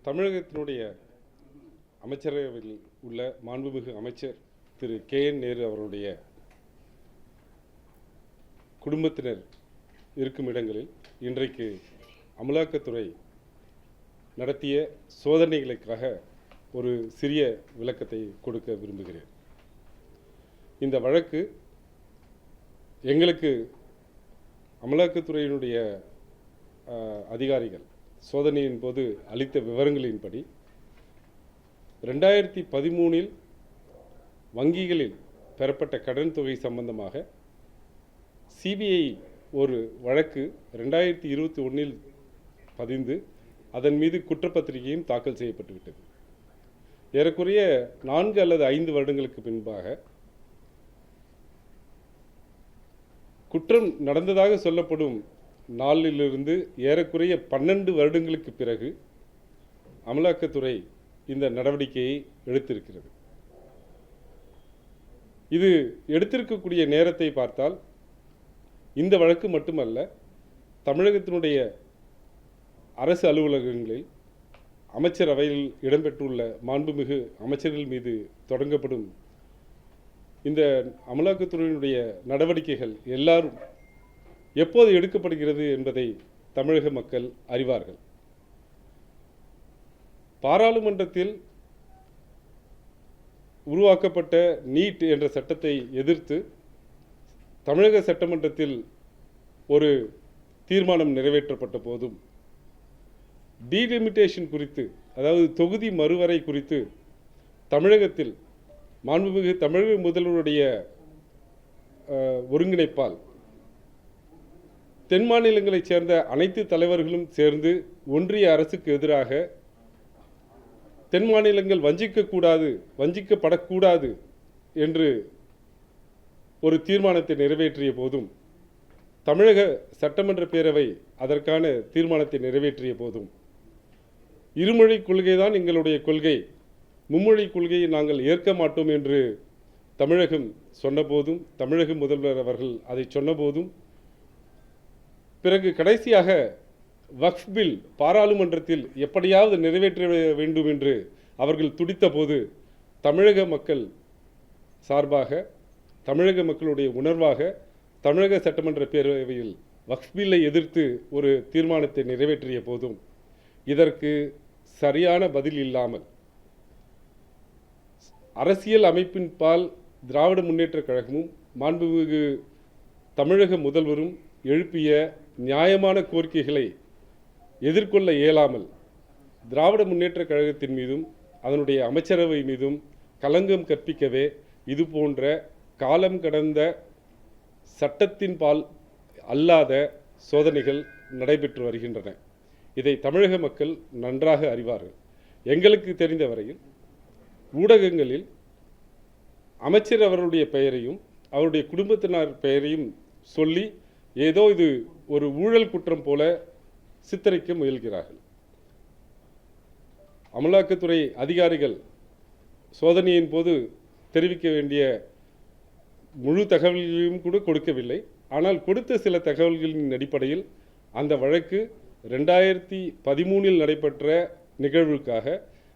தமிழகத்தினுடைய அமைச்சரவையில் உள்ள மாண்புமிகு அமைச்சர் திரு KN நேரு அவருடைய குடும்பத்தினர் இருக்கும் இடங்களில் இன்றைக்கு அமலாக்கத்துறை நடத்திய சோதனைகளுக்காக ஒரு சிறிய விளக்கத்தை கொடுக்க விரும்புகிறேன். இந்த வழக்கு எங்களுக்கு அமலாக்கத்துறையினுடைய அதிகாரிகள் சோதனையின் போது அளித்த விவரங்களின்படி 2013 வங்கிகளில் பெறப்பட்ட கடன் தொகை சம்பந்தமாக சிபிஐ ஒரு வழக்கு 2021 பதிந்து அதன் மீது குற்றப்பத்திரிகையும் தாக்கல் செய்யப்பட்டுவிட்டது. ஏறக்குறைய 4 அல்லது 5 வருடங்களுக்கு பின்பாக குற்றம் நடந்ததாக சொல்லப்படும் நாளிலிருந்து ஏறக்குறைய 12 வருடங்களுக்கு பிறகு அமலாக்கத்துறை இந்த நடவடிக்கையை எடுத்திருக்கிறது. இது எடுத்திருக்கக்கூடிய நேரத்தை பார்த்தால் இந்த வழக்கு மட்டுமல்ல, தமிழகத்தினுடைய அரசு அலுவலகங்களில் அமைச்சரவையில் இடம்பெற்றுள்ள மாண்புமிகு அமைச்சர்கள் மீது தொடங்கப்படும் இந்த அமலாக்கத்துறையினுடைய நடவடிக்கைகள் எல்லாரும் எப்போது எடுக்கப்படுகிறது என்பதை தமிழக மக்கள் அறிவார்கள். பாராளுமன்றத்தில் உருவாக்கப்பட்ட நீட் என்ற சட்டத்தை எதிர்த்து தமிழக சட்டமன்றத்தில் ஒரு தீர்மானம் நிறைவேற்றப்பட்ட போதும் டீலிமிட்டேஷன் குறித்து, அதாவது தொகுதி மறுவரை குறித்து தமிழகத்தில் மாண்புமிகு தமிழக முதல்வருடைய ஒருங்கிணைப்பால் தென் மாநிலங்களைச் சேர்ந்த அனைத்து தலைவர்களும் சேர்ந்து ஒன்றிய அரசுக்கு எதிராக தென் மாநிலங்கள் வஞ்சிக்கப்படக்கூடாது என்று ஒரு தீர்மானத்தை நிறைவேற்றிய போதும், தமிழக சட்டமன்ற பேரவை அதற்கான தீர்மானத்தை நிறைவேற்றிய போதும், இருமொழி கொள்கைதான் எங்களுடைய கொள்கை, மும்மொழி கொள்கையை நாங்கள் ஏற்க மாட்டோம் என்று தமிழகம் சொன்னபோதும், தமிழக முதல்வர் அவர்கள் அதை சொன்னபோதும், பிறகு கடைசியாக வக்ஃப் பில் பாராளுமன்றத்தில் எப்படியாவது நிறைவேற்ற வேண்டும் என்று அவர்கள் துடித்த போது தமிழக மக்கள் சார்பாக, தமிழக மக்களுடைய உணர்வாக தமிழக சட்டமன்ற பேரவையில் வக்ஃப் பில்லை எதிர்த்து ஒரு தீர்மானத்தை நிறைவேற்றிய போதும் இதற்கு சரியான பதில் இல்லாமல் அரசியல் அமைப்பின் பால் திராவிட முன்னேற்றக் கழகமும் மாண்புமிகு தமிழக முதல்வரும் எழுப்பிய நியாயமான கோரிக்கைகளை எதிர்கொள்ள இயலாமல் திராவிட முன்னேற்றக் கழகத்தின் மீதும் அதனுடைய அமைச்சரவை மீதும் களங்கம் கற்பிக்கவே இது போன்ற காலம் கடந்த சட்டத்தின் பால் அல்லாத சோதனைகள் நடைபெற்று வருகின்றன. இதை தமிழக மக்கள் நன்றாக அறிவார்கள். எங்களுக்கு தெரிந்த வரையில் ஊடகங்களில் அமைச்சர் அவருடைய பெயரையும் அவருடைய குடும்பத்தினர் பெயரையும் சொல்லி ஏதோ இது ஒரு ஊழல் குற்றம் போல சித்தரிக்க முயல்கிறார்கள். அமலாக்கத்துறை அதிகாரிகள் சோதனையின் போது தெரிவிக்க வேண்டிய முழு தகவல்களையும் கூட கொடுக்கவில்லை. ஆனால் கொடுத்த சில தகவல்களின் அடிப்படையில் அந்த வழக்கு 2013 நடைபெற்ற நிகழ்வுக்காக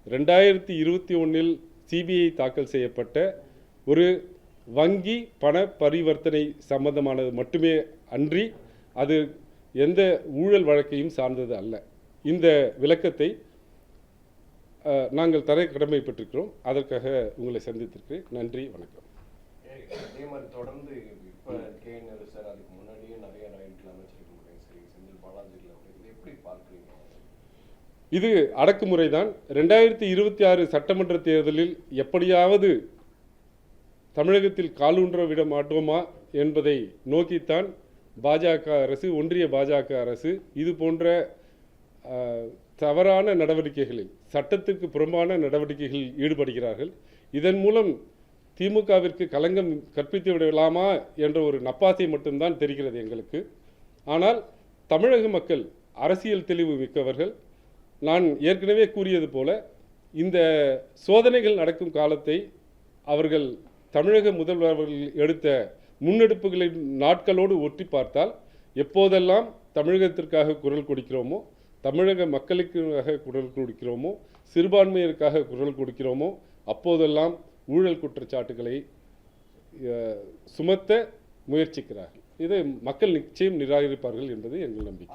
2021 சிபிஐ தாக்கல் செய்யப்பட்ட ஒரு வங்கி பண பரிவர்த்தனை சம்பந்தமானது மட்டுமே அன்றி அது எந்த ஊழல் வழக்கையும் சார்ந்தது அல்ல. இந்த விளக்கத்தை நாங்கள் தர கடமைப்பட்டிருக்கிறோம். அதற்காக உங்களை சந்தித்திருக்கிறேன். நன்றி, வணக்கம். அதே மாதிரி தொடர்ந்து இப்போ KN நேரு சார் அதுக்கு முன்னாடியே நிறைய ரைட்டில் அமைச்சிருக்கீங்க, சரி செந்தில் பாலாஜியில் இதை எப்படி பார்க்குறீங்க? இது அடக்குமுறை தான். 2026 சட்டமன்ற தேர்தலில் எப்படியாவது தமிழகத்தில் காலூன்ற விட மாட்டோமா என்பதை நோக்கித்தான் பாஜக அரசு, ஒன்றிய பாஜக அரசு இது போன்ற தவறான நடவடிக்கைகளில், சட்டத்துக்கு புறம்பான நடவடிக்கைகளில் ஈடுபடுகிறார்கள். இதன் மூலம் திமுகவிற்கு களங்கம் கற்பித்து விடலாமா என்ற ஒரு நப்பாசை மட்டும்தான் தெரிகிறது எங்களுக்கு. ஆனால் தமிழக மக்கள் அரசியல் தெளிவு மிக்கவர்கள். நான் ஏற்கனவே கூறியது போல இந்த சோதனைகள் நடக்கும் காலத்தை அவர்கள் தமிழக முதல்வர்கள் எடுத்த முன்னெடுப்புகளின் நாட்களோடு ஒட்டி பார்த்தால் எப்போதெல்லாம் தமிழகத்திற்காக குரல் கொடுக்கிறோமோ, தமிழக மக்களுக்காக குரல் கொடுக்கிறோமோ, சிறுபான்மையருக்காக குரல் கொடுக்கிறோமோ, அப்போதெல்லாம் ஊழல் குற்றச்சாட்டுகளை சுமத்த முயற்சிக்கிறார்கள். இதை மக்கள் நிச்சயம் நிராகரிப்பார்கள் என்பது எங்கள் நம்பிக்கை.